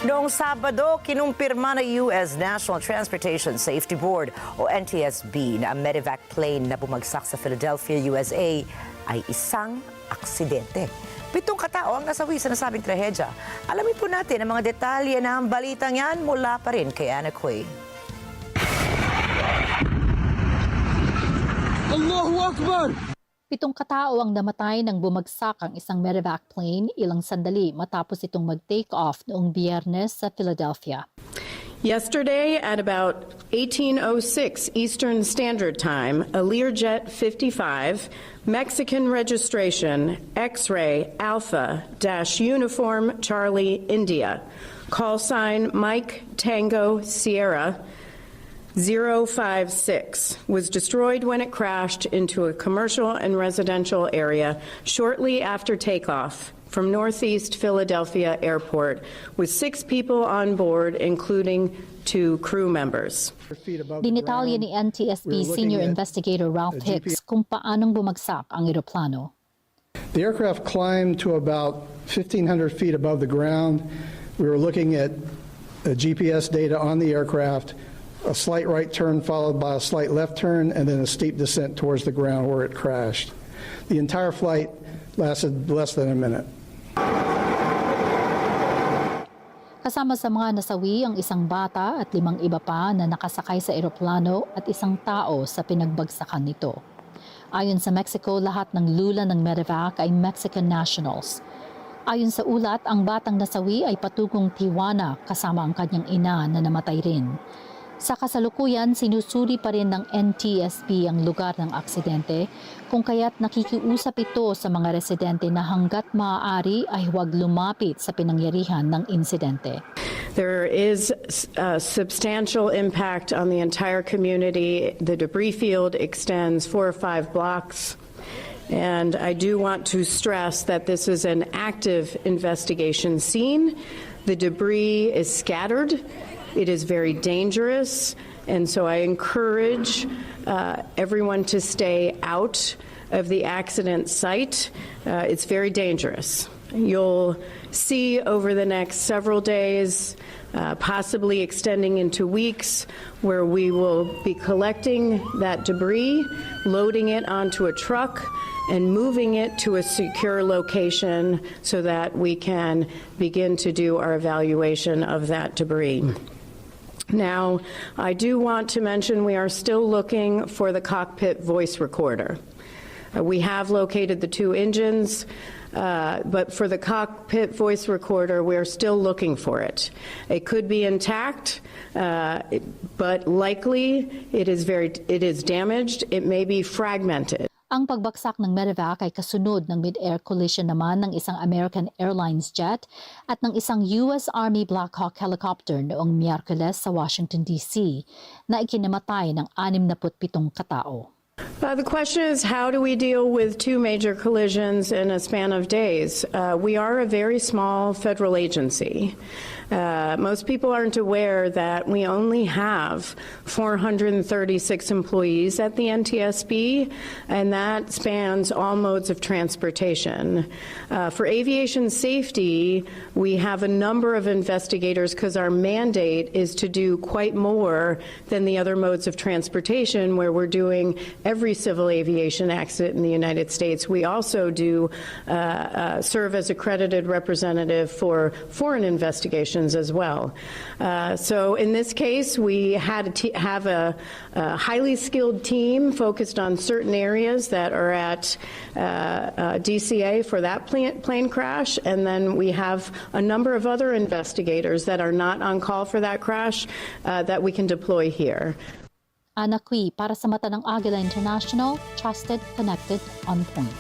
Noong Sabado, kinumpirma ng US National Transportation Safety Board o Ntsb na ang Medevac plane na bumagsak sa Philadelphia, USA ay isang aksidente. 7 katao ang nasawi sa nasabing trahedya. Alamin po natin ang mga detalye ng balitang yan mula pa rin kay Anna Quay. Allahu Akbar! 7 katao ang namatay nang bumagsak ang isang Medevac plane ilang sandali matapos itong mag-take off noong Biyernes sa Philadelphia. Yesterday at about 18:06 Eastern Standard Time, a Learjet 55, Mexican registration, X-ray Alpha-Uniform Charlie India, call sign Mike Tango Sierra 056, was destroyed when it crashed into a commercial and residential area shortly after takeoff from Northeast Philadelphia Airport, with 6 people on board, including 2 crew members. Dinitalya ni Ntsb Senior Investigator Ralph Hicks kung paanong bumagsak ang eroplano. The aircraft climbed to about 1,500 feet above the ground. We were looking at GPS data on the aircraft, a slight right turn followed by a slight left turn, and then a steep descent towards the ground where it crashed. The entire flight lasted less than a minute. Kasama sa mga nasawi ang isang bata at 5 iba pa na nakasakay sa eroplano at isang tao sa pinagbagsakan nito. Ayon sa Mexico, lahat ng lula ng Medevac ay Mexican nationals. Ayon sa ulat, ang batang nasawi ay patungong Tijuana kasama ang kanyang ina na namatay rin. Sa kasalukuyan, sinusuri pa rin ng Ntsb ang lugar ng aksidente, kung kaya't nakikiusap ito sa mga residente na hanggat maaari ay huwag lumapit sa pinangyarihan ng insidente. There is a substantial impact on the entire community. The debris field extends 4 or 5 blocks. And I do want to stress that this is an active investigation scene. The debris is scattered. It is very dangerous, and so I encourage everyone to stay out of the accident site. It's very dangerous. You'll see over the next several days, possibly extending into weeks, where we will be collecting that debris, loading it onto a truck, and moving it to a secure location so that we can begin to do our evaluation of that debris. Now, I do want to mention we are still looking for the cockpit voice recorder. We have located the 2 engines, but for the cockpit voice recorder, we're still looking for it. It could be intact, but likely it is damaged. It may be fragmented. Ang pagbagsak ng Medevac ay kasunod ng mid-air collision naman ng isang American Airlines jet at ng isang US Army Black Hawk helicopter noong Miyerkules sa Washington, D.C. na ikinamatay ng 67 katao. The question is, how do we deal with 2 major collisions in a span of days? We are a very small federal agency. Most people aren't aware that we only have 436 employees at the NTSB, and that spans all modes of transportation. For aviation safety, we have a number of investigators because our mandate is to do quite more than the other modes of transportation, where we're doing every civil aviation accident in the United States. We also do serve as accredited representative for foreign investigations as well. So in this case, we had to have a highly skilled team focused on certain areas that are at DCA for that plane crash, and then we have a number of other investigators that are not on call for that crash that we can deploy here. Anna Quay para sa mata ng Agila International, trusted, connected, on point.